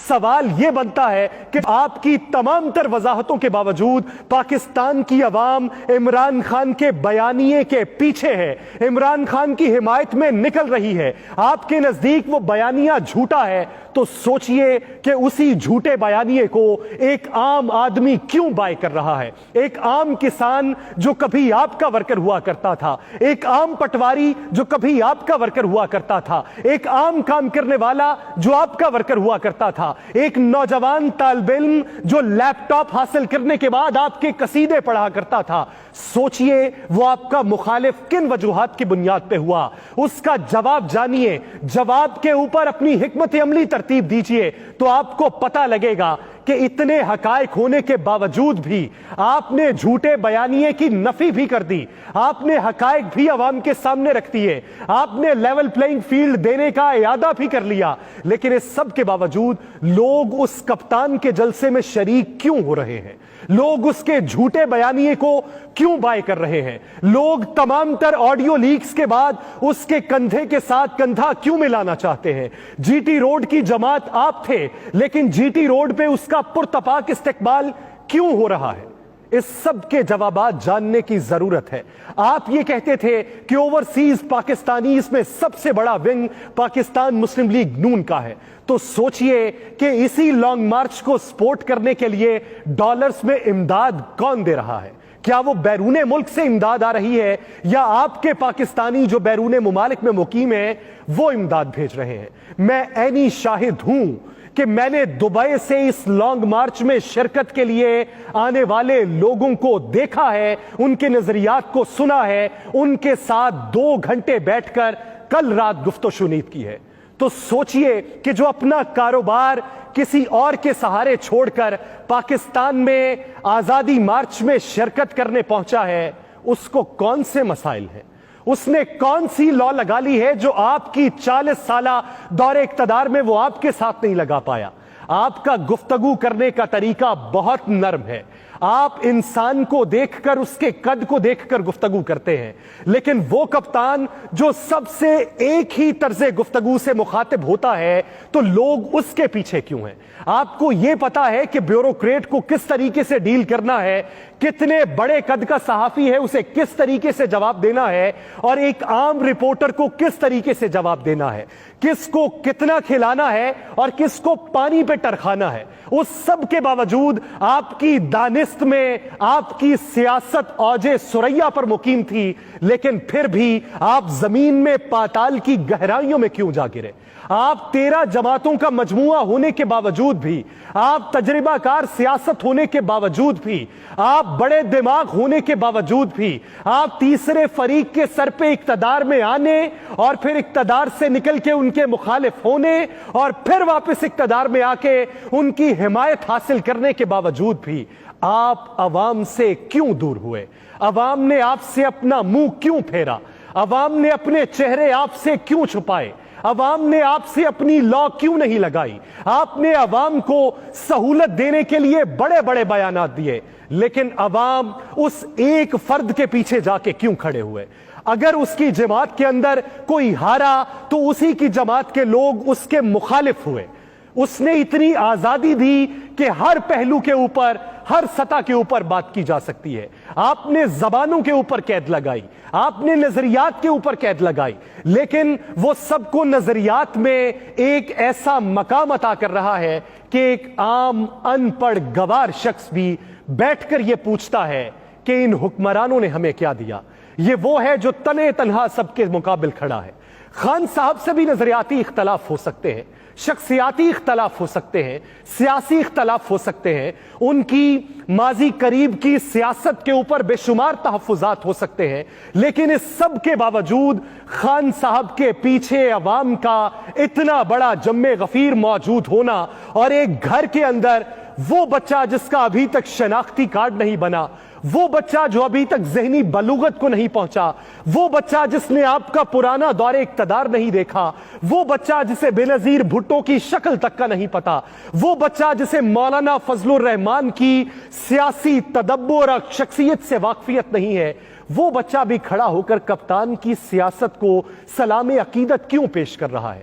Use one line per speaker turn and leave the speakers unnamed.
سوال یہ بنتا ہے کہ آپ کی تمام تر وضاحتوں کے باوجود پاکستان کی عوام عمران خان کے بیانیے کے پیچھے ہے، عمران خان کی حمایت میں نکل رہی ہے۔ آپ کے نزدیک وہ بیانیہ جھوٹا ہے تو سوچئے کہ اسی جھوٹے بیانیے کو ایک عام آدمی کیوں بائی کر رہا ہے۔ ایک عام کسان جو کبھی آپ کا ورکر ہوا کرتا تھا، ایک عام پٹواری جو کبھی آپ کا ورکر ہوا کرتا تھا، ایک عام کام کرنے والا جو آپ کا ورکر ہوا کرتا تھا، ایک نوجوان طالب علم جو لیپ ٹاپ حاصل کرنے کے بعد آپ کے قصیدے پڑھا کرتا تھا، سوچئے وہ آپ کا مخالف کن وجوہات کی بنیاد پہ ہوا۔ اس کا جواب جانیے، جواب کے اوپر اپنی حکمت عملی ترتیب دیجئے تو آپ کو پتہ لگے گا کہ اتنے حقائق ہونے کے باوجود بھی آپ نے جھوٹے بیانیے کی نفی بھی کر دی، آپ نے حقائق بھی عوام کے سامنے رکھ دیے، آپ نے لیول پلینگ فیلڈ دینے کا اعادہ بھی کر لیا، لیکن اس سب کے باوجود لوگ اس کپتان کے جلسے میں شریک کیوں ہو رہے ہیں؟ لوگ اس کے جھوٹے بیانیے کو کیوں بائی کر رہے ہیں؟ لوگ تمام تر آڈیو لیکس کے بعد اس کے کندھے کے ساتھ کندھا کیوں ملانا چاہتے ہیں؟ جی ٹی روڈ کی جماعت آپ تھے، لیکن جی ٹی روڈ پہ اس کا پرتپاک استقبال کیوں ہو رہا ہے؟ اس سب کے جوابات جاننے کی ضرورت ہے۔ آپ یہ کہتے تھے کہ اوورسیز پاکستانیز میں سب سے بڑا ونگ پاکستان مسلم لیگ نون کا ہے، تو سوچئے کہ اسی لانگ مارچ کو سپورٹ کرنے کے لیے ڈالرز میں امداد کون دے رہا ہے؟ کیا وہ بیرون ملک سے امداد آ رہی ہے یا آپ کے پاکستانی جو بیرون ممالک میں مقیم ہیں وہ امداد بھیج رہے ہیں؟ میں عینی شاہد ہوں کہ میں نے دبئی سے اس لانگ مارچ میں شرکت کے لیے آنے والے لوگوں کو دیکھا ہے، ان کے نظریات کو سنا ہے، ان کے ساتھ 2 گھنٹے بیٹھ کر کل رات گفت و شنید کی ہے۔ تو سوچئے کہ جو اپنا کاروبار کسی اور کے سہارے چھوڑ کر پاکستان میں آزادی مارچ میں شرکت کرنے پہنچا ہے، اس کو کون سے مسائل ہیں؟ اس نے کون سی لا لگا لی ہے جو آپ کی 40 سالہ دور اقتدار میں وہ آپ کے ساتھ نہیں لگا پایا؟ آپ کا گفتگو کرنے کا طریقہ بہت نرم ہے، آپ انسان کو دیکھ کر اس کے قد کو دیکھ کر گفتگو کرتے ہیں، لیکن وہ کپتان جو سب سے ایک ہی طرز گفتگو سے مخاطب ہوتا ہے تو لوگ اس کے پیچھے کیوں ہیں؟ آپ کو یہ پتا ہے کہ بیوروکریٹ کو کس طریقے سے ڈیل کرنا ہے، کتنے بڑے قد کا صحافی ہے اسے کس طریقے سے جواب دینا ہے، اور ایک عام رپورٹر کو کس طریقے سے جواب دینا ہے، کس کو کتنا کھلانا ہے اور کس کو پانی پہ ٹرکھانا ہے۔ اس سب کے باوجود آپ کی دانست میں آپ کی سیاست اوج ثریا پر مقیم تھی، لیکن پھر بھی آپ زمین میں پاتال کی گہرائیوں میں کیوں جا گرے؟ آپ 13 جماعتوں کا مجموعہ ہونے کے باوجود بھی، آپ تجربہ کار سیاست ہونے کے باوجود بھی، آپ بڑے دماغ ہونے کے باوجود بھی، آپ تیسرے فریق کے سر پہ اقتدار میں آنے اور پھر اقتدار سے نکل کے ان کے مخالف ہونے اور پھر واپس اقتدار میں آ کے ان کی حمایت حاصل کرنے کے باوجود بھی آپ عوام سے کیوں دور ہوئے؟ عوام نے آپ سے اپنا منہ کیوں پھیرا؟ عوام نے اپنے چہرے آپ سے کیوں چھپائے؟ عوام نے آپ سے اپنی لا کیوں نہیں لگائی؟ آپ نے عوام کو سہولت دینے کے لیے بڑے بڑے بیانات دیے، لیکن عوام اس ایک فرد کے پیچھے جا کے کیوں کھڑے ہوئے؟ اگر اس کی جماعت کے اندر کوئی ہارا تو اسی کی جماعت کے لوگ اس کے مخالف ہوئے۔ اس نے اتنی آزادی دی کہ ہر پہلو کے اوپر، ہر سطح کے اوپر بات کی جا سکتی ہے۔ آپ نے زبانوں کے اوپر قید لگائی، آپ نے نظریات کے اوپر قید لگائی، لیکن وہ سب کو نظریات میں ایک ایسا مقام عطا کر رہا ہے کہ ایک عام ان پڑھ گوار شخص بھی بیٹھ کر یہ پوچھتا ہے کہ ان حکمرانوں نے ہمیں کیا دیا؟ یہ وہ ہے جو تنے تنہا سب کے مقابل کھڑا ہے۔ خان صاحب سے بھی نظریاتی اختلاف ہو سکتے ہیں، شخصیاتی اختلاف ہو سکتے ہیں، سیاسی اختلاف ہو سکتے ہیں، ان کی ماضی قریب کی سیاست کے اوپر بے شمار تحفظات ہو سکتے ہیں، لیکن اس سب کے باوجود خان صاحب کے پیچھے عوام کا اتنا بڑا جم غفیر موجود ہونا اور ایک گھر کے اندر وہ بچہ جس کا ابھی تک شناختی کارڈ نہیں بنا، وہ بچہ جو ابھی تک ذہنی بلوغت کو نہیں پہنچا، وہ بچہ جس نے آپ کا پرانا دور اقتدار نہیں دیکھا، وہ بچہ جسے بینظیر بھٹو کی شکل تک کا نہیں پتا، وہ بچہ جسے مولانا فضل الرحمان کی سیاسی تدبر اور شخصیت سے واقفیت نہیں ہے، وہ بچہ بھی کھڑا ہو کر کپتان کی سیاست کو سلام عقیدت کیوں پیش کر رہا ہے؟